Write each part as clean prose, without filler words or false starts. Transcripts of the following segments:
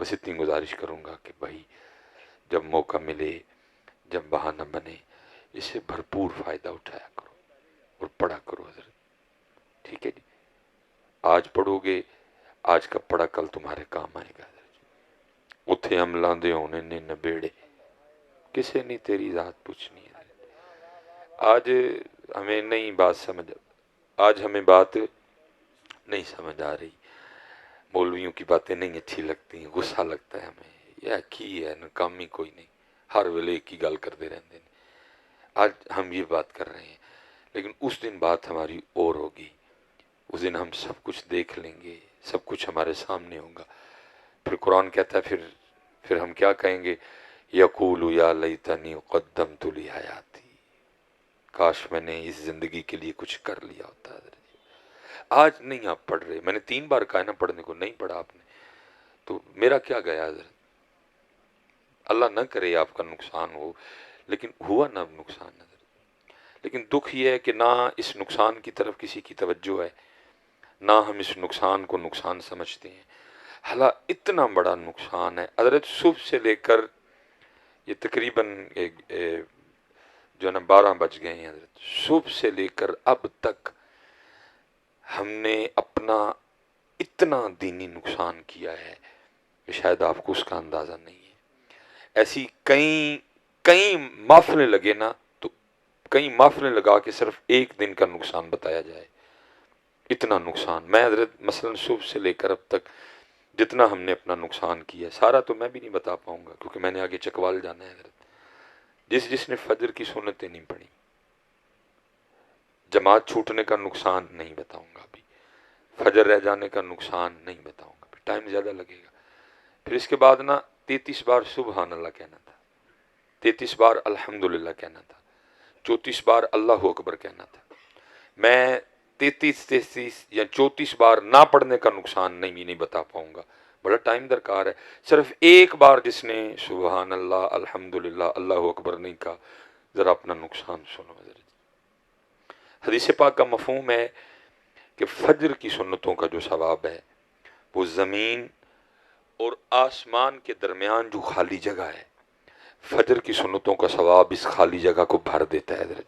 बस इतनी गुजारिश करूँगा कि भाई जब मौका मिले, जब बहाना बने, इससे भरपूर फ़ायदा उठाया करो और पढ़ा करो हजरत। ठीक है जी, आज पढ़ोगे, आज का पढ़ा कल तुम्हारे काम आएगा हजरत। उथे हम लांदे होने ने नबेड़े, किसे नहीं तेरी जात पूछनी है। आज हमें नहीं बात समझ, आज हमें बात नहीं समझ आ रही, मौलवियों की बातें नहीं अच्छी लगती, गुस्सा लगता है हमें, यह की है नाकामी कोई नहीं, हर वेले एक ही गल करते रहते हैं। आज हम ये बात कर रहे हैं, लेकिन उस दिन बात हमारी और होगी। उस दिन हम सब कुछ देख लेंगे, सब कुछ हमारे सामने होगा। फिर कुरान कहता है, फिर हम क्या कहेंगे, यकूलु या लैतनी क़द्दमतु ली हयाती, काश मैंने इस जिंदगी के लिए कुछ कर लिया होता। आज नहीं आप पढ़ रहे, मैंने 3 बार कहा ना पढ़ने को, नहीं पढ़ा आपने तो मेरा क्या गया हजरत। अल्लाह ना करे आपका नुकसान हो, लेकिन हुआ ना नुकसान हजरत। लेकिन दुख ये है कि ना इस नुकसान की तरफ किसी की तवज्जो है, ना हम इस नुकसान को नुकसान समझते हैं। हालां इतना बड़ा नुकसान है हजरत, सुबह से लेकर ये तकरीबन जो ना 12 बज गए हैं हजरत, सुबह से लेकर अब तक हमने अपना इतना दीनी नुकसान किया है कि शायद आपको उसका अंदाजा नहीं है। ऐसी कई कई महफिलें लगे ना, तो कई महफिलें लगा के सिर्फ एक दिन का नुकसान बताया जाए, इतना नुकसान। मैं हजरत मसलन सुबह से लेकर अब तक जितना हमने अपना नुकसान किया, सारा तो मैं भी नहीं बता पाऊंगा क्योंकि मैंने आगे चकवाल जाना है हजरत। जिसने फजर की सुन्नतें नहीं पढ़ी, जमात छूटने का नुकसान नहीं बताऊंगा अभी, फजर रह जाने का नुकसान नहीं बताऊंगा, फिर टाइम ज्यादा लगेगा। फिर इसके बाद ना 33 बार सुबहान अल्लाह कहना था, 33 बार अल्हम्दुलिल्लाह कहना था, 34 बार अल्लाह अकबर कहना था। मैं 33 या 34 बार ना पढ़ने का नुकसान नहीं बता पाऊंगा, बड़ा टाइम दरकार है। सिर्फ एक बार जिसने सुबहान अल्लाह अल्हम्दुलिल्लाह अल्लाह अकबर नहीं कहा, जरा अपना नुकसान सुनो। हदीस पाक का मफहूम है कि फजर की सुन्नतों का जो सवाब है वो ज़मीन और आसमान के दरमियान जो खाली जगह है, फजर की सुन्नतों का सवाब इस खाली जगह को भर देता है हजरत।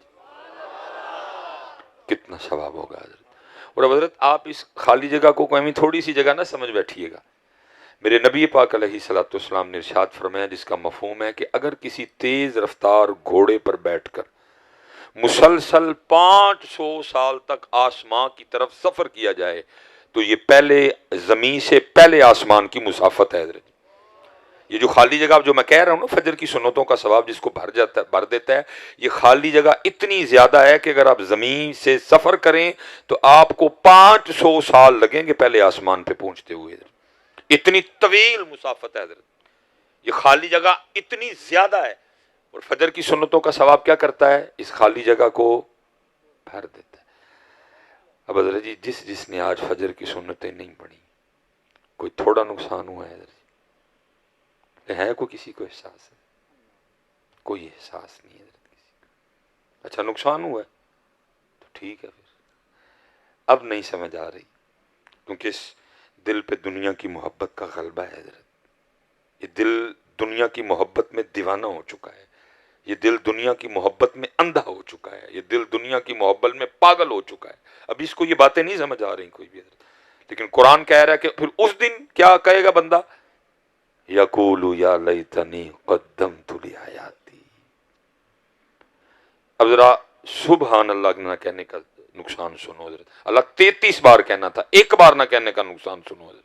कितना सवाब होगा हजरत। और अब हजरत आप इस खाली जगह को कोई थोड़ी सी जगह ना समझ बैठिएगा। मेरे नबी पाक अलैहिस्सलाम ने इरशाद फरमाया, जिसका मफहूम है कि अगर किसी तेज रफ्तार घोड़े पर बैठकर मुसलसल 500 साल तक आसमां की तरफ सफर किया जाए तो ये पहले जमीन से पहले आसमान की मुसाफत है हजरत। ये जो खाली जगह जो मैं कह रहा हूं ना, फजर की सुन्नतों का सवाब जिसको भर देता है, ये खाली जगह इतनी ज्यादा है कि अगर आप जमीन से सफर करें तो आपको 500 साल लगेंगे पहले आसमान पे पहुंचते हुए। इतनी तवील मुसाफत है हजरत, ये खाली जगह इतनी ज्यादा है। और फजर की सुन्नतों का सवाब क्या करता है, इस खाली जगह को भर देता है। अब हजरत जी जिसने आज फजर की सुन्नतें नहीं पढ़ी, कोई थोड़ा नुकसान हुआ है हजरत है? कोई किसी को एहसास है? कोई एहसास नहीं है हजरत किसी को। अच्छा नुकसान हुआ है तो ठीक है, फिर अब नहीं समझ आ रही क्योंकि इस दिल पे दुनिया की मोहब्बत का गलबा है हजरत। ये दिल दुनिया की मोहब्बत में दीवाना हो चुका है, ये दिल दुनिया की मोहब्बत में अंधा हो चुका है, ये दिल दुनिया की मोहब्बत में पागल हो चुका है। अब इसको ये बातें नहीं समझ आ रही कोई भी, लेकिन कुरान कह रहा है कि फिर उस दिन क्या कहेगा बंदा, यकूलु या लैतनी क़द्दमतु ली हयाती। अब जरा सुबहान अल्लाह ना कहने का नुकसान सुनो हजरत। अल्लाह 33 बार कहना था, एक बार ना कहने का नुकसान सुनो हजरत।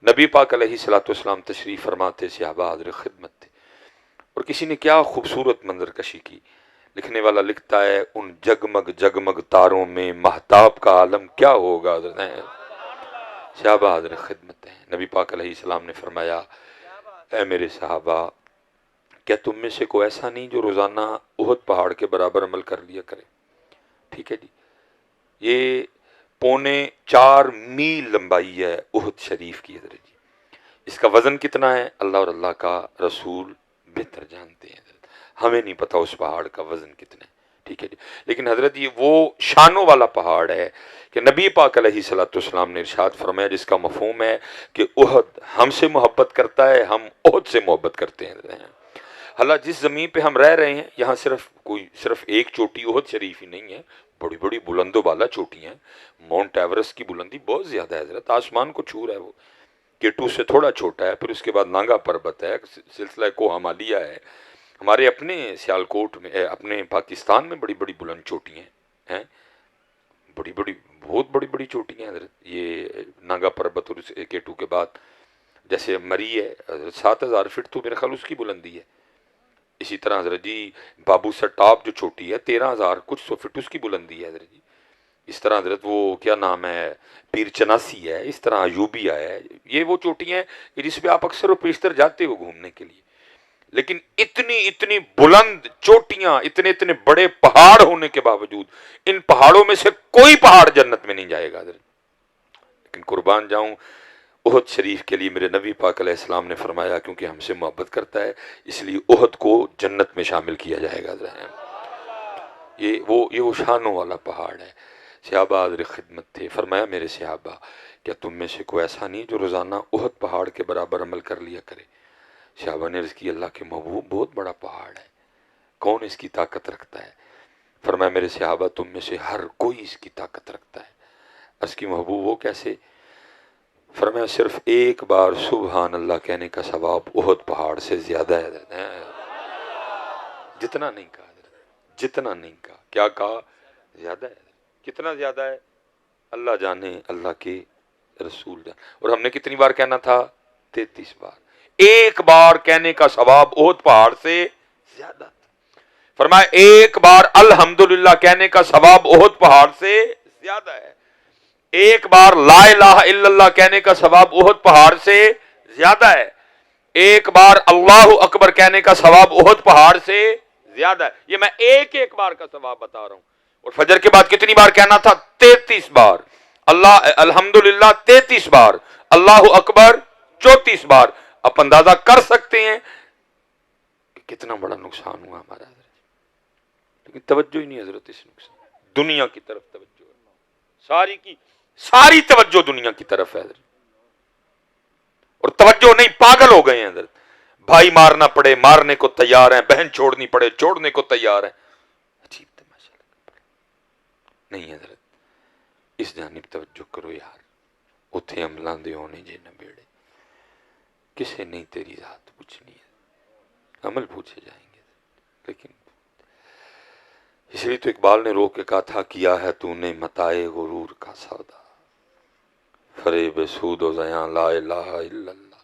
नबी पाक अलैहिस्सलाम तशरीफ फरमाते, सहाबा हाज़िर खिदमत थे, और किसी ने क्या खूबसूरत मंजर कशी की। लिखने वाला लिखता है, उन जगमग जगमग तारों में महताब का आलम क्या होगा। सहाबा हाज़िर खिदमत है, नबी पाक अलैहिस्सलाम ने फरमाया, ऐ मेरे सहाबा, क्या तुम में से कोई ऐसा नहीं जो रोजाना उहद पहाड़ के बराबर अमल कर लिया करे। ठीक है जी, ये 4.25 मील लंबाई है उहद शरीफ की हजरत जी। इसका वजन कितना है, अल्लाह और अल्लाह का रसूल बेहतर जानते हैं हजरत, हमें नहीं पता उस पहाड़ का वजन कितना है। ठीक है जी। लेकिन हजरत ये वो शानों वाला पहाड़ है कि नबी पाक अलैहिस्सलाम ने इरशाद फरमाया, जिसका मफहूम है कि उहद हमसे मोहब्बत करता है, हम उहद से मोहब्बत करते हैं। हालांकि जिस ज़मीन पे हम रह रहे हैं यहाँ सिर्फ एक चोटी उहद शरीफ ही नहीं है, बड़ी बड़ी बुलंदो बाला चोटियाँ हैं। माउंट एवरेस्ट की बुलंदी बहुत ज़्यादा है हजरत, आसमान को छू रहा है वो। केटू से थोड़ा छोटा है, फिर उसके बाद नांगा पर्वत है, सिलसिला कोहामालिया है। हमारे अपने सियालकोट में, अपने पाकिस्तान में बड़ी बड़ी बुलंद चोटियाँ हैं, बड़ी बड़ी बहुत बड़ी बड़ी चोटियाँ हैं। ये नांगा पर्वत और केटू के बाद जैसे मरी है 7,000 फीट तो मेरे ख्याल उसकी बुलंदी है। इसी तरह हजरत जी बाबू सट्टाप जो चोटी है 13,000 कुछ सौ फीट उसकी बुलंदी है हजरत जी। इस तरह हजरत वो क्या नाम है, पीर चनासी है, इस तरह अयूबिया है। ये वो चोटियाँ हैं जिस पे आप अक्सर पेशतर जाते हो घूमने के लिए। लेकिन इतनी इतनी बुलंद चोटियां, इतने इतने बड़े पहाड़ होने के बावजूद इन पहाड़ों में से कोई पहाड़ जन्नत में नहीं जाएगा। लेकिन कुर्बान जाऊं उहद शरीफ के लिए, मेरे नबी पाक अलैहिस्सलाम ने फरमाया क्योंकि हमसे मोहब्बत करता है इसलिए उहद को जन्नत में शामिल किया जाएगा। ये वो शानों वाला पहाड़ है। सहाबा हाज़िर खिदमत थे, फरमाया मेरे सहाबा क्या तुम में से कोई ऐसा नहीं जो रोज़ाना उहद पहाड़ के बराबर अमल कर लिया करे। सहाबा ने अर्ज़ की अल्लाह के महबूब बहुत बड़ा पहाड़ है, कौन इसकी ताकत रखता है। फरमाया मेरे सहाबा तुम में से हर कोई इसकी ताकत रखता है। अर्ज़ की महबूब वो कैसे। फरमाया सिर्फ एक बार सुबहान अल्लाह कहने का सवाब उहद पहाड़ से ज्यादा है। जितना नहीं कहा, जितना नहीं कहा, क्या कहा, ज्यादा है। कितना ज्यादा है अल्लाह जाने, अल्लाह के रसूल जाने। और हमने कितनी बार कहना था, 33 बार। एक बार कहने का सवाब उहद पहाड़ से ज्यादा था। फरमाया एक बार अल्हम्दुलिल्लाह कहने का सवाब उहद पहाड़ से ज्यादा है। एक बार ला इलाहा इल्लल्लाह कहने का सवाब उहद पहाड़ से ज्यादा है। एक बार अल्लाहु अकबर कहने का सवाब उहद पहाड़ से ज्यादा है। ये मैं एक एक बार का सवाब बता रहा हूं। और फजर के बाद कितनी बार कहना था, 33 बार। अल्लाह अल्हम्दुलिल्लाह 33 बार, अल्लाहु अकबर 34 बार। आप अंदाजा कर सकते हैं कितना बड़ा नुकसान हुआ हमारा। लेकिन तवज्जो ही नहीं हजरत इस नुकसान, दुनिया की तरफ तवज्जो, सारी की सारी तवज्जो दुनिया की तरफ है। और तवज्जो नहीं, पागल हो गए हैं हजरत। भाई मारना पड़े मारने को तैयार हैं, बहन छोड़नी पड़े छोड़ने को तैयार हैं। अजीब तमाशा नहीं हजरत, इस जानिब तवज्जो करो यार। उथे अमलां दे होने जे न बेड़े, किसे नहीं तेरी जात पूछनी है, अमल पूछे जाएंगे। लेकिन इसलिए तो इकबाल ने रोक के कहा था, किया है तूने मताए गुरूर का सौदा, फरेब सूद व ज़यां ला इलाहा इल्लल्लाह।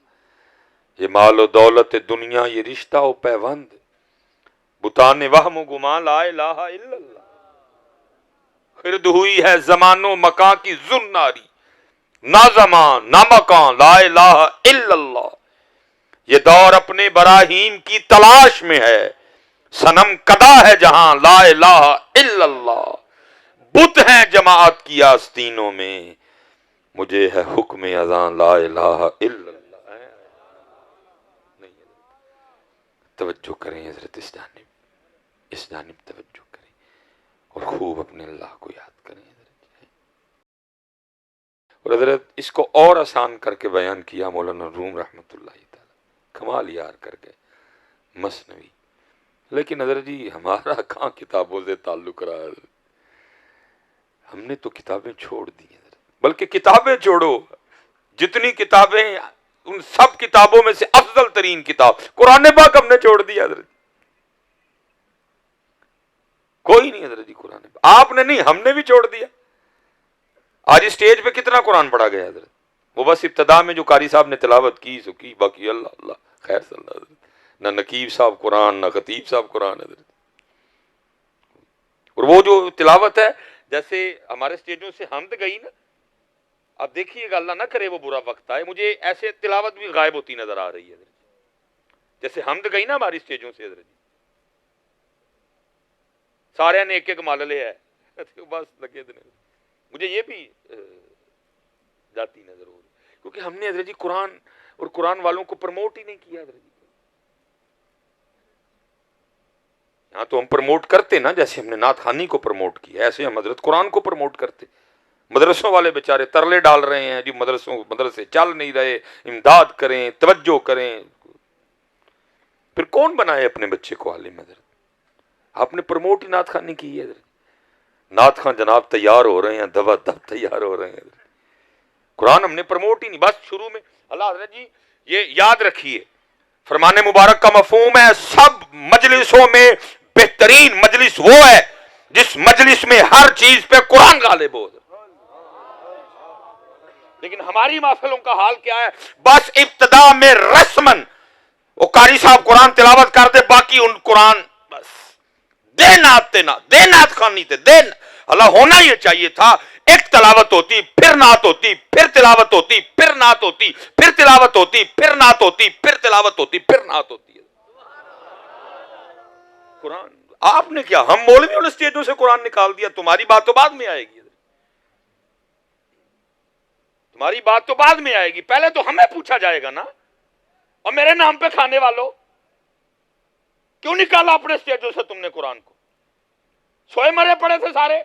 ये मालो दौलत दुनिया ये रिश्ता व पैवंद, बुताने वहम गुमा ला इलाहा इल्लल्लाह। खिरद हुई है जमानो मकां की जुन्नारी, ना जमान ना मकां ला इलाहा इल्लल्लाह। ये दौर अपने बराहीम की तलाश में है, सनम कदा है जहां ला इलाहा इल्लल्लाह। बुत हैं जमात की आस्तीनों में, मुझे है हुक्म अज़ान ला इलाहा इल्लल्लाह। नहीं तवज्जो करें हजरत, इस जानिब तवज्जो करें और खूब अपने अल्लाह को याद करें। और हजरत इसको और आसान करके बयान किया मौलाना रूम रहमतुल्लाह तआला, कमाल यार कर गए मसनवी। लेकिन हजरत जी हमारा कहाँ किताबों से ताल्लुक रहा है, हमने तो किताबें छोड़ दी हैं। बल्कि किताबें छोड़ो, जितनी किताबें, उन सब किताबों में से अफजल तरीन किताब कुरान पाक हमने छोड़ दिया हजरत। कोई नहीं हजरत जी कुरान, आपने नहीं हमने भी छोड़ दिया। आज स्टेज पे कितना कुरान पढ़ा गया हजरत, वो बस इब्तदा में जो कारी साहब ने तिलावत की सो की, बाकी अल्लाह अल्लाह खैर सल्लल्लाहु, ना नकीब साहब कुरान ना खतीब साहब कुरान हजरत। और वो जो तिलावत है, जैसे हमारे स्टेजों से हमद गई ना, अब देखिएगा अल्लाह ना करे वो बुरा वक्त आए, मुझे ऐसे तिलावत भी गायब होती नजर आ रही है। जैसे हमद गई ना हमारी स्टेजों से हजरत, सारे ने एक एक मालले है तो बस लगे दिन। मुझे ये भी जाती नजर हो रही, क्योंकि हमने हजरत जी कुरान और कुरान वालों को प्रमोट ही नहीं किया हजरत जी। यहाँ तो हम प्रमोट करते ना, जैसे हमने नात खानी को प्रमोट किया, ऐसे हम हजरत कुरान को प्रमोट करते। मदरसों वाले बेचारे तरले डाल रहे हैं जी, मदरसे चल नहीं रहे, इमदाद करें, तवज्जो करें। फिर कौन बनाए अपने बच्चे को आलिम? हजरत आपने प्रमोट ही नात खानी की है। नात खान जनाब तैयार हो रहे हैं, दबा दब तैयार हो रहे हैं। कुरान हमने प्रमोट ही नहीं। बस शुरू में अल्लाह हजरत जी ये याद रखिए, फरमाने मुबारक का मफहूम है, सब मजलिसों में बेहतरीन मजलिस वो है जिस मजलिस में हर चीज पे कुरान गालिब हो। लेकिन हमारी महफिलों का हाल क्या है? बस इब्तिदा में रस्मन वो कारी साहब कुरान तिलावत कर दे, बाकी उन कुरान बस दे नात खानी थे दे। अल्लाह होना ये चाहिए था, एक तिलावत होती, फिर नात होती, फिर तिलावत होती, फिर नात होती, फिर तिलावत होती, फिर नात होती, फिर तिलावत होती, फिर नात होती है। कुरान आपने क्या, हम मौलवी वाले स्टेजों से कुरान निकाल दिया। तुम्हारी बात तो बाद में आएगी, तुम्हारी बात तो बाद में आएगी, पहले तो हमें पूछा जाएगा ना। और मेरे नाम पे खाने वालों, क्यों निकाला अपने स्टेजों से तुमने कुरान को? सोए मरे पड़े थे सारे,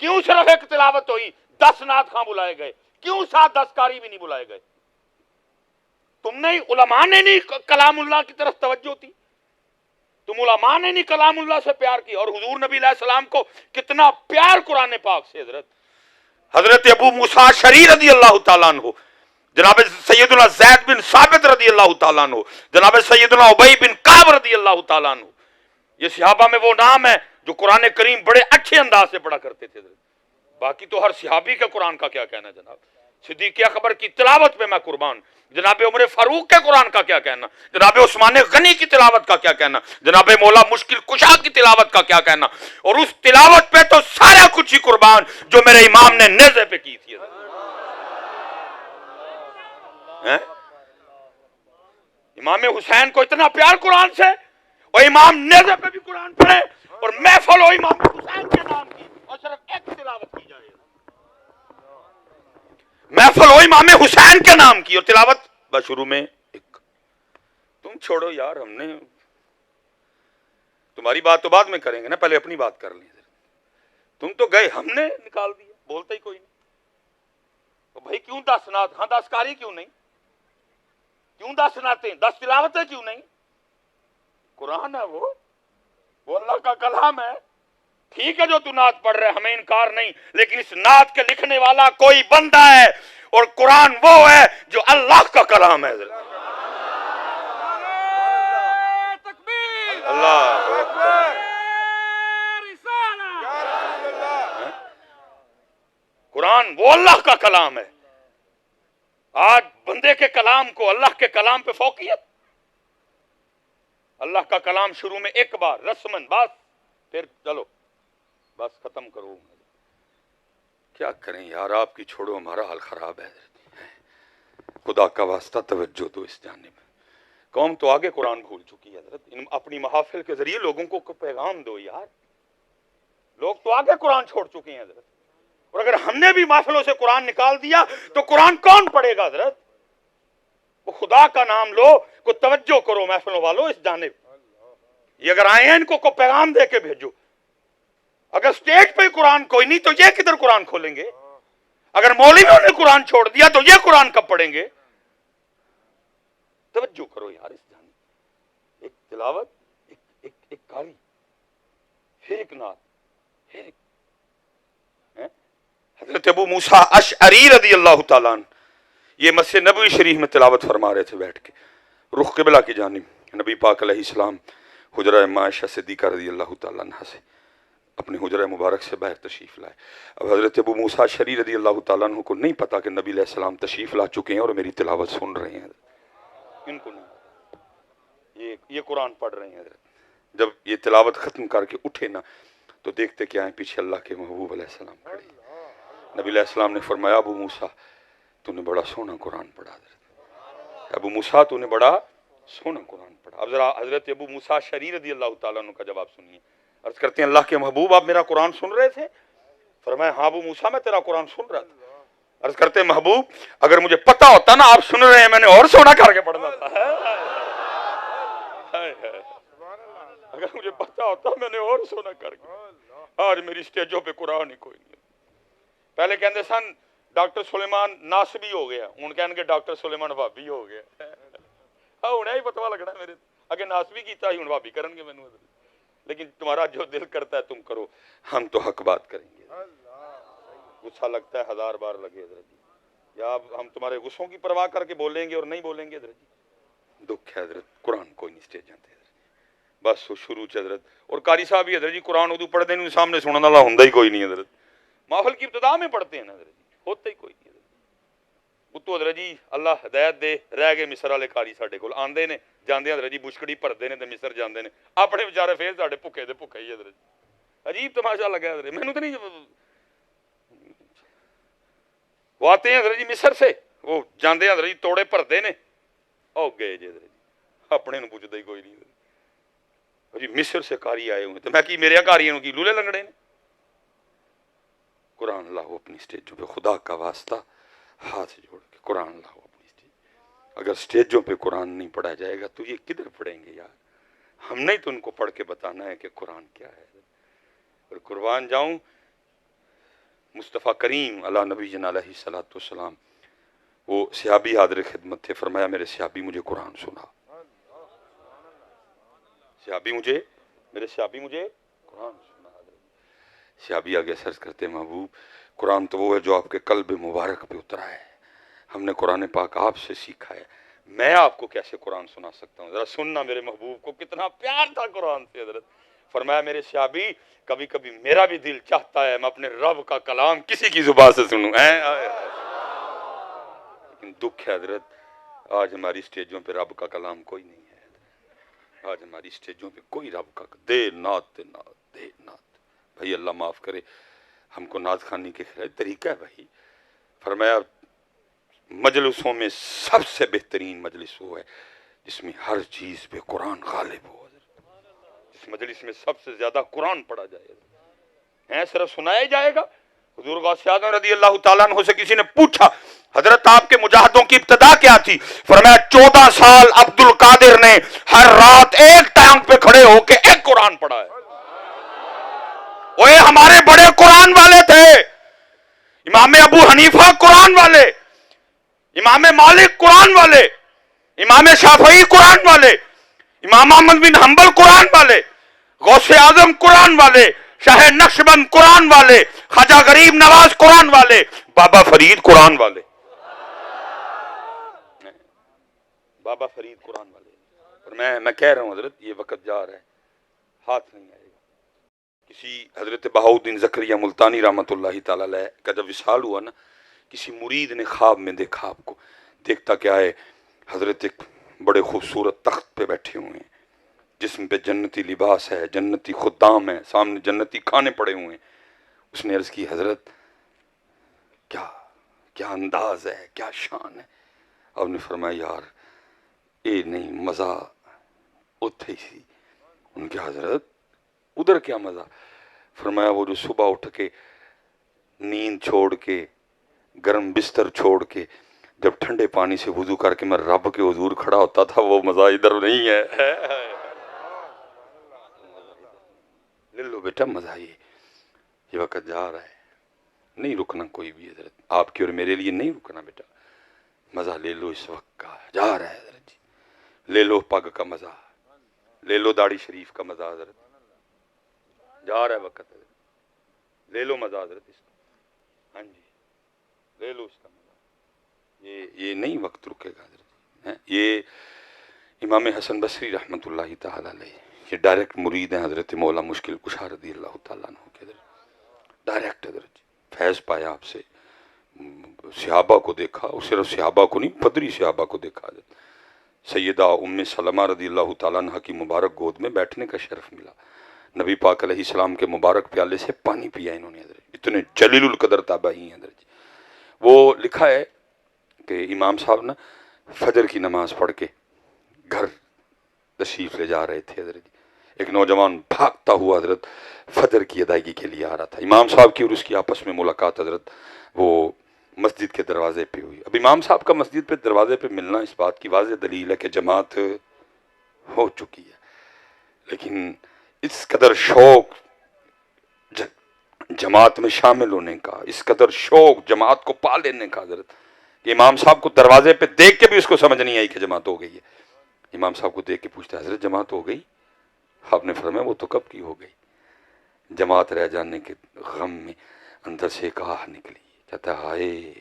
क्यों सिर्फ एक तिलावत हुई? 10 नात खां बुलाए गए, क्यों 7-10 कारी भी नहीं बुलाए गए? तुमने उलमा ने नहीं कलामुल्लाह की तरफ तवज्जो थी, तुम उलमा ने नहीं कलामुल्लाह से प्यार किया। और हुजूर नबी अलैहिस्सलाम को कितना प्यार कुरान पाक से। हजरत अबू मूसा अशअरी रज़ी अल्लाह तआला अन्हु, जनाब सैयदुना ज़ैद बिन साबित रज़ी अल्लाह तआला अन्हु, जनाब सैयदुना उबई बिन काब रज़ी अल्लाह तआला अन्हु, ये सहाबा में वो नाम है जो कुरान करीम बड़े अच्छे अंदाज से पढ़ा करते थे। बाकी तो हर सहाबी का कुरान का क्या कहना जनाब, सिद्दीक़ अकबर की तिलावत पे मैं कुर्बान, जनाब उमर फारूक के कुरान का क्या कहना, जनाब उस्मान गनी की तिलावत का क्या कहना, जनाब मौला मुश्किल कुशा की तिलावत का क्या कहना। और उस तिलावत पे तो सारा कुछ ही कुर्बान जो मेरे इमाम ने नेज़े पे की थी। इमाम हुसैन को इतना प्यार कुरान से, और इमाम नेज़े पे भी कुरान पढ़े, और महफिल हो इमाम हुसैन के नाम की और सिर्फ एक तिलावत की जाए। महफिल हो इमाम हुसैन के नाम की और तिलावत बस शुरू में एक। तुम छोड़ो यार, हमने तुम्हारी बात तो बाद में करेंगे ना, पहले अपनी बात कर लें। तुम तो गए, हमने निकाल दिया, बोलते ही कोई नहीं। तो भाई क्यों 10 नात? हाँ 10 कारी क्यों नहीं? क्यों 10 नातें, 10 तिलावतें क्यों नहीं? कुरान है वो अल्लाह का कलाम है। ठीक है जो तू नात पढ़ रहे, हमें इनकार नहीं, लेकिन इस नात के लिखने वाला कोई बंदा है, और कुरान वो है जो अल्लाह का कलाम है। अल्लाह कुरान वो अल्लाह का कलाम है। आज बंदे के कलाम को अल्लाह के कलाम पे फौकियत। अल्लाह का कलाम शुरू में एक बार रस्मन, बस फिर चलो बस खत्म करो। क्या करें यार, आपकी छोड़ो, हमारा हाल खराब है। खुदा का वास्ता तवज्जो दो इस जानिब। कौम तो आगे कुरान भूल चुकी है हज़रत। अपनी महफिल के जरिए लोगों को पैगाम दो यार। लोग तो आगे कुरान छोड़ चुके हैं हज़रत, और अगर हमने भी महफिलों से कुरान निकाल दिया तो कुरान कौन पढ़ेगा हज़रत? वो खुदा का नाम लो, को तवज्जो करो महफिलों वालों इस जानिब। ये अगर आए हैं इनको को पैगाम दे के भेजो। अगर स्टेज पे कुरान कोई नहीं तो ये किधर कुरान खोलेंगे? अगर मौलवियों ने कुरान छोड़ दिया तो ये कुरान कब पढ़ेंगे? तवज्जो करो यार इस जानिब। एक तिलावत, एक कारी, फिर एक नात, फिर एक। हजरत अबू मूसा अशअरी रज़ी अल्लाह तआला अन्हु ये मस्जिद नबवी शरीफ में तिलावत फरमा रहे थे बैठ के, रुख किबला की जानिब। नबी पाक अलैहिस्सलाम हुजरा मायशा सिद्दीक़ा रज़ी अल्लाह तआला अन्हा से अपने हुजरा मुबारक से बाहर तशरीफ़ लाए। अब हज़रत अबू मूसा अशअरी रज़ी अल्लाह तआला अन्हु को नहीं पता कि नबी अलैहिस्सलाम तशरीफ़ ला चुके हैं और मेरी तिलावत सुन रहे हैं। इनको नहीं, ये कुरान पढ़ रहे हैं। जब ये तिलावत ख़त्म करके उठे ना तो देखते क्या है, पीछे अल्लाह के महबूब अलैहिस्सलाम खड़े। नबी अलैहिस्सलाम ने फरमाया, अबू मूसा तूने बड़ा सोना कुरान पढ़ा। अबू मूसा तूने बड़ा सोना कुरान पढ़ा। अब जरा हजरत अबू मूसा अशअरी रज़ी अल्लाह तआला अन्हु का जवाब सुनिए। अर्ज करते हैं, अल्लाह के महबूब आप मेरा कुरान सुन रहे थे? फरमाया, हाँ अबू मूसा मैं तेरा कुरान सुन रहा था। अर्ज करते हैं, महबूब अगर मुझे पता होता ना आप सुन रहे हैं, मैंने और सोना करके पढ़ना था। अगर मुझे पता होता मैंने और सोना करके। आज मेरी स्टेजों पे कुरान ही कोई नहीं। पहले कहते सन डॉक्टर सुलेमान नासबी हो गया, हूं कह डॉक्टर सुलेमान भाभी हो गया। हाँ हूं ही पता लगना मेरे अगे नासबी किया ही, हूं भाभी करनगे मैनू। लेकिन तुम्हारा जो दिल करता है तुम करो, हम तो हक बात करेंगे। गुस्सा लगता है 1000 बार लगे हजरत जी, या हम तुम्हारे गुस्सों की परवाह करके बोलेंगे और नहीं बोलेंगे हजरत जी। दुख है हजरत, कुरान कोई नहीं स्टेज जाते बस शुरू च हजरत। और कारी साहब भी हजरत जी कुरान उदू पढ़ते नहीं, सामने सुनने वाला होंदा ही कोई नहीं हजरत। माहौल की इब्तिदा में पढ़ते हैं हजरत जी, होता ही कोई नहीं। उत्तों हजरत जी अल्लाह हिदायत दे, रह गए मिसर वाले कारी साडे कोल आंदे ने जांदे हजरत जी बुशकड़ी भरते ने ते मिसर जांदे ने, अपने बेचारे फिर साडे भुखे दे भुखे ही हजरत। अजीब तमाशा लगा हजरत, मैनू तो नहीं। वो आते हैं हजरत जी मिसर से, वो जांदे हजरत जी तोड़े भरते ने, ओ गए जी हजरत जी, अपने नूं पुछदा ही कोई नहीं। जी मिस्र से कारी आए हुए, तो मैं कि मेरे कारियों की लूले लंगड़े ने। कुरान लाओ अपनी स्टेजों पे, खुदा का वास्ता हाथ जोड़ के कुरान लाओ अपनी स्टेज। अगर स्टेजों पे कुरान नहीं पढ़ा जाएगा तो ये किधर पढ़ेंगे यार। हमने ही तो उनको पढ़ के बताना है कि कुरान क्या है। और कुर्बान जाऊं मुस्तफ़ा करीम अला नबी अलैहिस्सलाम, वो सियाबी हाज़िर खिदमत थे, फरमाया मेरे सियाबी मुझे कुरान सुना, सियाबी मुझे कुरान सुना। सियाबी आगे सर्च करते महबूब कुरान तो वो है जो आपके कल्ब मुबारक पे उतरा है, हमने कुरान पाक आपसे सीखा है, मैं आपको कैसे कुरान सुना सकता हूँ। जरा सुनना मेरे महबूब को कितना प्यार था कुरान से हजरत। फरमाया मेरे सियाबी कभी कभी मेरा भी दिल चाहता है मैं अपने रब का कलाम किसी की जुबान से सुनूं। लेकिन दुख है हजरत, आज हमारी स्टेजों पे रब का कलाम कोई नहीं है। आज हमारी स्टेजों पे कोई रब का दे नात भाई अल्लाह माफ करे, हमको नात खानी के तरीका है भाई। फरमाया मजलिसों में सबसे बेहतरीन मजलिस वो है जिसमें हर चीज पे कुरान गालिब हो, इस मजलिस में सबसे ज्यादा कुरान पढ़ा जाएगा, है सिर्फ सुनाया ही जाएगा। हुजूर गौसे आज़म रज़ी अल्लाह ताला अन्हु से किसी ने पूछा हजरत आपके मुजाहिदों की इब्तिदा क्या थी, फरमाया 14 साल अब्दुल कादिर ने हर रात एक टांग पे खड़े होके एक कुरान पढ़ा है। ओए हमारे बड़े कुरान वाले थे, इमाम अबू हनीफा कुरान वाले, इमाम मालिक कुरान वाले, इमाम शाफई कुरान वाले, इमाम अहमद बिन हंबल कुरान वाले, गौसे आजम कुरान वाले, शाह नक्शबंद कुरान वाले, ख्वाजा गरीब नवाज कुरान वाले, बाबा फरीद कुरान वाले, बाबा फरीद कुरान वाले। और मैं कह रहा हूं हजरत ये वक्त जा रहा है, हाथ नहीं आएगा। किसी हजरत बहाउद्दीन ज़करिया मुल्तानी रहमतुल्लाहि ताला अलैह का जब विसाल हुआ ना, किसी मुरीद ने ख्वाब में देखा, आपको देखता क्या है, हजरत एक बड़े खूबसूरत तख्त पे बैठे हुए हैं जिसम पे जन्नती लिबास है, जन्नती खुद्दाम है, सामने जन्नती खाने पड़े हुए हैं। उसने अर्ज की हजरत क्या क्या अंदाज है, क्या शान है। आपने फरमाया यार ये नहीं मज़ा उथे ही सी। उनके हजरत उधर क्या मज़ा। फरमाया वो जो सुबह उठ के नींद छोड़ के गर्म बिस्तर छोड़ के जब ठंडे पानी से वुजू करके मैं रब के हुजूर खड़ा होता था, वो मज़ा इधर नहीं है। ले लो बेटा मज़ा, ये वक्त जा रहा है, नहीं रुकना कोई भी हजरत, आपके और मेरे लिए नहीं रुकना बेटा, मज़ा ले लो इस वक्त का, जा रहा है हजरत जी। ले लो पग का मज़ा, ले लो दाढ़ी शरीफ का मज़ा हजरत, जा रहा है वक्त हजरत, ले लो मज़ा हजरत इसका, हाँ जी ले लो इसका मज़ा, ये नहीं वक्त रुकेगा हजरत। ये इमाम हसन बसरी रहमतुल्लाहि ताला अलैह, ये डायरेक्ट मुरीद हैं हजरत मौला मुश्किल कुशा रज़ी अल्लाह ताला अन्हु के, डायरेक्ट हजरत फैज़ पाया आपसे, सहाबा को देखा, और सिर्फ सहाबा को नहीं पदरी सहाबा को देखा। सैयदा उम्मे सलमा रज़ी अल्लाह ताला अन्हा की मुबारक गोद में बैठने का शर्फ मिला, नबी पाक अलैहिस्सलाम के मुबारक प्याले से पानी पिया इन्होंने हजरत, इतने जलीलुल कदर ताबई हैं हजरत। वो लिखा है कि इमाम साहब ना फजर की नमाज पढ़ के घर तशरीफ ले जा रहे थे हजरत, एक नौजवान भागता हुआ हजरत फजर की अदायगी के लिए आ रहा था। इमाम साहब की और उसकी आपस में मुलाकात हजरत वो मस्जिद के दरवाजे पे हुई। अब इमाम साहब का मस्जिद पे दरवाजे पे मिलना इस बात की वाज़ेह दलील है कि जमात हो चुकी है, लेकिन इस कदर शौक जमात में शामिल होने का, इस कदर शौक जमात को पा लेने का हजरत, कि इमाम साहब को दरवाजे पे देख के भी उसको समझ नहीं आई कि जमात हो गई है। इमाम साहब को देख के पूछता है, हजरत जमात हो गई? आपने फरमाया वो तो कब की हो गई। जमात रह जाने के गम में अंदर से एक आह निकली, कहता हाय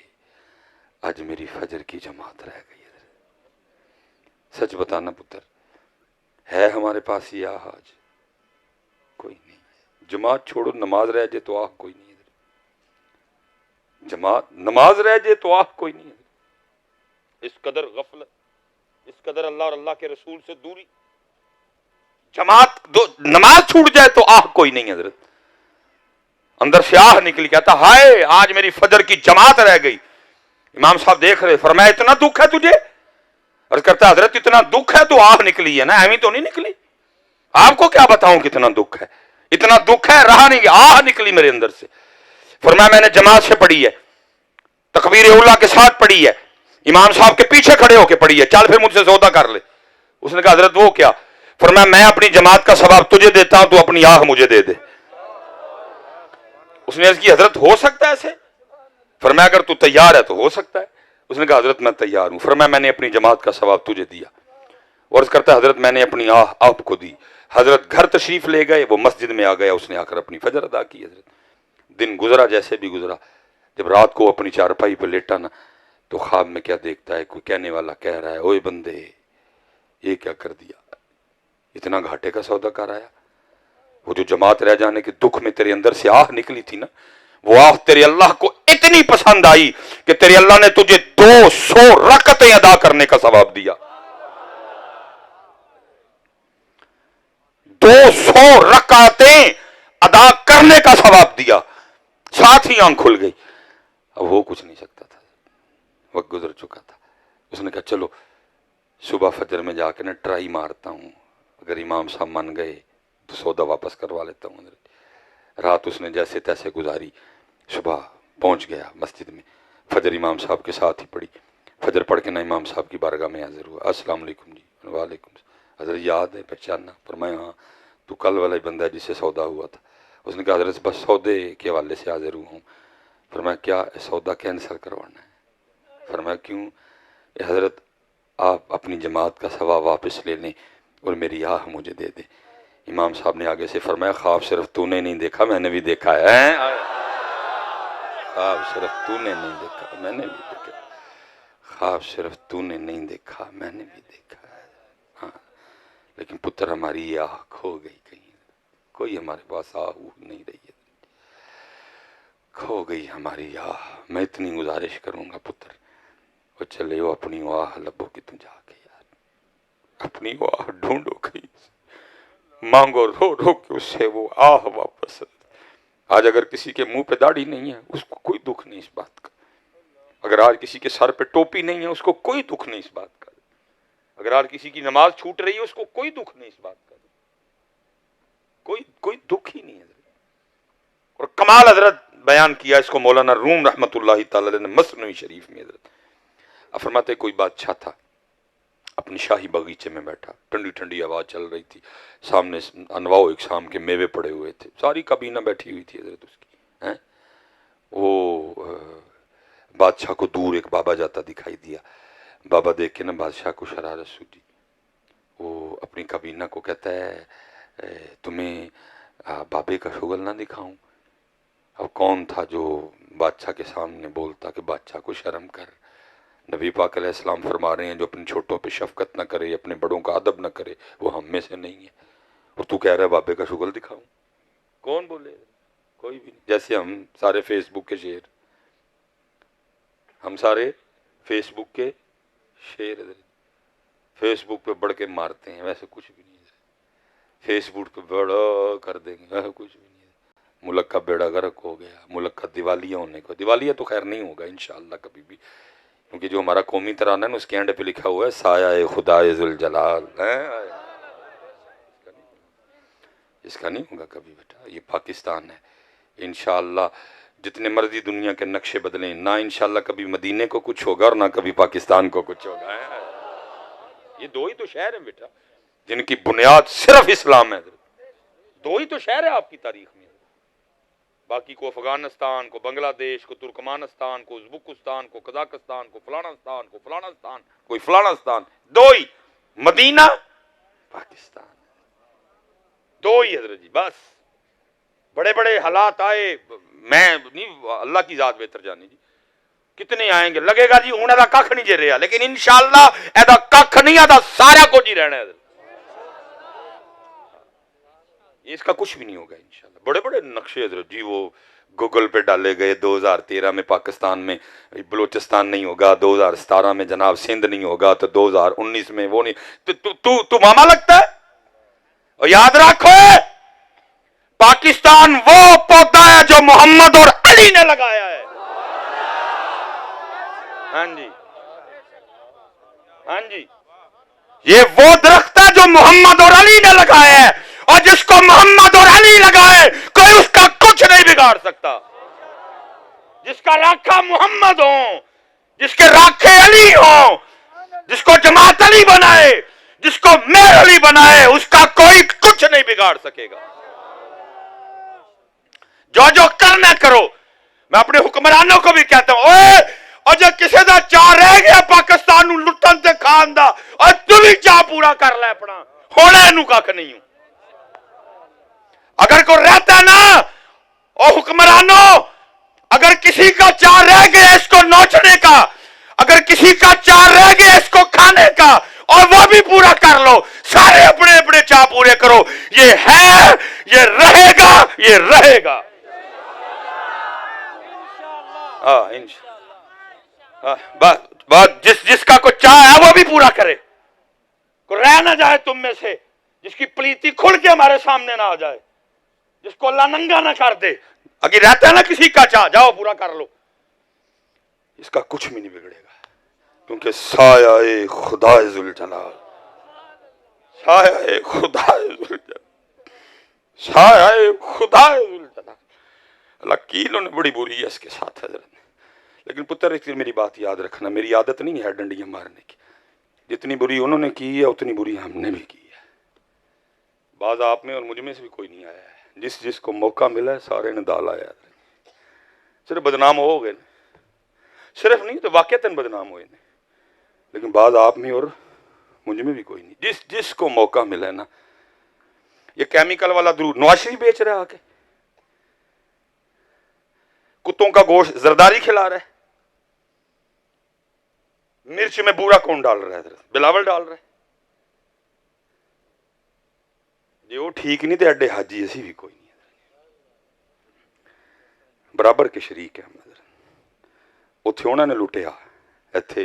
आज मेरी फजर की जमात रह गई। सच बताना पुत्र, है हमारे पास ये आह आज? कोई नहीं। जमात छोड़ो, नमाज रह जाए तो आह कोई नहीं है। जमात नमाज रह जाए तो आह कोई नहीं है। इस कदर गफलत, इस कदर अल्लाह और अल्लाह के रसूल से दूरी। जमात दो, नमाज छूट जाए तो आह कोई नहीं है हजरत। अंदर से आह निकली, कहता हाय आज मेरी फजर की जमात रह गई। इमाम साहब देख रहे, फरमाया इतना दुख है तुझे? अर्ज करता हजरत इतना दुख है तो आह निकली है ना, ऐवी तो नहीं निकली। आपको क्या बताऊं कितना दुख है, इतना दुख है रहा नहीं, आह निकली मेरे अंदर से। फरमाया मैंने जमात से पढ़ी है, तकबीर उला के साथ पढ़ी है, इमाम साहब के पीछे खड़े होके पढ़ी है, चल फिर मुझसे सौदा कर ले। उसने कहा हजरत वो क्या? फरमाया मैं अपनी जमात का सवाब तुझे देता हूं, तू अपनी आह मुझे दे दे। उसने अर्ज की हजरत हो सकता है ऐसे? फरमाया अगर तू तैयार है तो हो सकता है। उसने कहा हजरत मैं तैयार हूं। फरमाया मैंने अपनी जमात का सवाब तुझे दिया। और करता है हजरत मैंने अपनी आह आपको दी। हजरत घर तशरीफ ले गए, वो मस्जिद में आ गया, उसने आकर अपनी फजर अदा की। हजरत दिन गुजरा जैसे भी गुजरा, जब रात को अपनी चारपाई पर लेटा ना, तो ख्वाब में क्या देखता है, कोई कहने वाला कह रहा है ओए बंदे ये क्या कर दिया, इतना घाटे का सौदा कर आया। वो जो जमात रह जाने के दुख में तेरे अंदर से आह निकली थी ना, वो आह तेरे अल्लाह को इतनी पसंद आई कि तेरे अल्लाह ने तुझे 200 रकतें अदा करने का सवाब दिया। 200 रकातें अदा करने का सवाब दिया। साथ ही आंख खुल गई। अब हो कुछ नहीं सकता था, वक्त गुजर चुका था। उसने कहा चलो सुबह फजर में जाकर ना ट्राई मारता हूं, अगर इमाम साहब मान गए तो सौदा वापस करवा लेता हूं। रात उसने जैसे तैसे गुजारी, सुबह पहुंच गया मस्जिद में, फजर इमाम साहब के साथ ही पढ़ी। फजर पढ़ के ना इमाम साहब की बारगाह में हाजिर हुआ। अस्सलाम वालेकुम जी। वालेकुम। हजरत याद है, पहचाना? फरमाया हाँ तू कल वाला ही बंदा है जिससे सौदा हुआ था। उसने कहा हजरत बस सौदे के हवाले से हाजिर हुआ हूँ। फरमाया क्या सौदा कैंसिल करवाना है? फरमाया क्यों? हजरत आप अपनी जमात का सवाब वापस ले लें और मेरी आह मुझे दे दें। इमाम साहब ने आगे से फरमाया ख्वाब सिर्फ तूने नहीं देखा, मैंने भी देखा है। ख्वाब सिर्फ तूने नहीं देखा, मैंने भी देखा। ख्वाब सिर्फ तूने नहीं देखा, मैंने भी देखा है। हाँ लेकिन पुत्र हमारी आह खो गई कहीं, कोई हमारे पास आह नहीं रही है, खो गई हमारी आह। मैं इतनी गुजारिश करूंगा पुत्र, वो चले हो अपनी आह लबो कि तुम जाके यार अपनी आह ढूंढो, कहीं मांगो रो रो के उससे वो आह वापस। आज अगर किसी के मुंह पे दाढ़ी नहीं है उसको कोई दुख नहीं इस बात का। अगर आज किसी के सर पे टोपी नहीं है उसको कोई दुख नहीं इस बात का। अगर आज किसी की नमाज छूट रही है उसको कोई दुख नहीं इस बात का। कोई दुख ही नहीं है। और कमाल हजरत बयान किया इसको मौलाना रूम रहमतुल्लाहि तआला अलैह ने मसनवी शरीफ में। हजरत फरमाते कोई बादशाह था, अपनी शाही बगीचे में बैठा, ठंडी ठंडी आवाज़ चल रही थी, सामने अनवाओ इकसाम के मेवे पड़े हुए थे, सारी काबीना बैठी हुई थी हजरत उसकी। हैं वो बादशाह को दूर एक बाबा जाता दिखाई दिया। बाबा देख के ना बादशाह को शरारत सूझी। वो अपनी काबीना को कहता है तुम्हें बाबे का शुगल ना दिखाऊं। अब कौन था जो बादशाह के सामने बोलता कि बादशाह को शर्म कर। नबी पाक अलैहिस्सलाम फरमा रहे हैं जो अपने छोटों पे शफकत न करे, अपने बड़ों का अदब न करे, वो हम में से नहीं है। और तू कह रहा है बाबे का शुगल दिखाऊं? कौन बोले? कोई भी नहीं। जैसे हम सारे फेसबुक के शेर, हम सारे फेसबुक के शेर फेसबुक पे बढ़ के मारते हैं, वैसे कुछ भी नहीं है। फेसबुक पे बड़ा कर देंगे, वैसे कुछ भी नहीं है। मुल्क का बेड़ा गर्क हो गया, मुल्क का दिवालिया होने को। दिवालिया तो खैर नहीं होगा इंशाअल्लाह कभी भी, क्योंकि जो हमारा कौमी तराना है ना उसके एंड पे लिखा हुआ है साया खुदाए जुल जलाल है। इसका नहीं होगा कभी बेटा, ये पाकिस्तान है। इंशाअल्लाह जितने मर्जी दुनिया के नक्शे बदलें ना, इंशाअल्लाह कभी मदीने को कुछ होगा और ना कभी पाकिस्तान को कुछ होगा। ये दो ही तो शहर हैं बेटा, जिनकी बुनियाद सिर्फ इस्लाम है। दो ही तो शहर है आपकी तारीख में, बाकी को अफगानिस्तान को, बांग्लादेश को, तुर्कमानिस्तान को, उज्बेकिस्तान को, कजाकिस्तान को, फलानास्तान को, फलानास्तान, कोई फलानास्तान, दो ही, मदीना पाकिस्तान, दो ही हजरत जी बस। बड़े बड़े हालात आए, मैं नहीं, अल्लाह की जात बेहतर जानी जी, कितने आएंगे, लगेगा जी हूं एदा कख नहीं जे रहा, लेकिन इंशाअल्लाह एदा कख नहीं आता, सारा कुछ ही रहना है, इसका कुछ भी नहीं होगा इंशाल्लाह। बड़े बड़े नक्शे हजरत जी वो गूगल पे डाले गए, 2013 में पाकिस्तान में बलूचिस्तान नहीं होगा, 2017 में जनाब सिंध नहीं होगा, तो 2019 में वो नहीं, तू मामा लगता है। और याद रखो, पाकिस्तान वो पौधा है जो मोहम्मद और अली ने लगाया है। हाँ जी, हाँ जी, ये वो दरख्त है जो मोहम्मद और अली ने लगाया है, और जिसको मोहम्मद और अली लगाए कोई उसका कुछ नहीं बिगाड़ सकता। जिसका राखा मोहम्मद हो, जिसके राखे अली हो, जिसको जमात अली बनाए, जिसको मेर अली बनाए, उसका कोई कुछ नहीं बिगाड़ सकेगा। जो जो करना करो। मैं अपने हुक्मरानों को भी कहता हूं, ओए और जो किसी का चाह रह गया पाकिस्तान लुटन से खान दा, और तू भी चाह पूरा कर ले अपना, होना इनू कख नहीं हूं। अगर कोई रहता ना, और हुक्मरानों, अगर किसी का चाह रह गया इसको नोचने का, अगर किसी का चाह रह गया इसको खाने का, और वो भी पूरा कर लो, सारे अपने अपने चाह पूरे करो। ये है, ये रहेगा, ये रहेगा। बस जिसका को चाह है वो भी पूरा करे, को रह ना जाए तुम में से, जिसकी प्लीति खुल के हमारे सामने ना आ जाए, जिसको अल्लाह नंगा ना कर दे। अगर रहता है ना किसी का चाह, जाओ पूरा कर लो, इसका कुछ भी नहीं बिगड़ेगा, क्योंकि साया खुदा जुल जलाल, साया खुदा जुल जलाल, साया खुदा जुल जलाल। अल्लाह की ने बड़ी बुरी है इसके साथ हजरत। लेकिन पुत्र एक मेरी बात याद रखना, मेरी आदत नहीं है डंडियां मारने की, जितनी बुरी उन्होंने की है उतनी बुरी हमने भी की है। बाज आप में और मुझ में से भी कोई नहीं आया है, जिसको मौका मिला है सारे ने दाल आया, सिर्फ बदनाम हो गए, सिर्फ नहीं तो वाकईतन बदनाम हुए, लेकिन बाज आप में और मुझ में भी कोई नहीं। जिसको मौका मिला है ना, ये केमिकल वाला दूध नवाज शरीफ बेच रहा है, आके कुत्तों का गोश्त जरदारी खिला रहा है, मिर्च में बूरा कौन डाल रहा है, बिलावल डाल रहा है। जे वो ठीक नहीं तो एडे हाजी असी भी कोई नहीं, बराबर के शरीक है। उत्थे उन्होंने लुटिया, इत्थे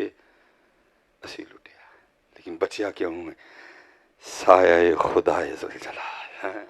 असी लुटिया, लेकिन बचिया क्यों है? साया खुदा जुल जलाल।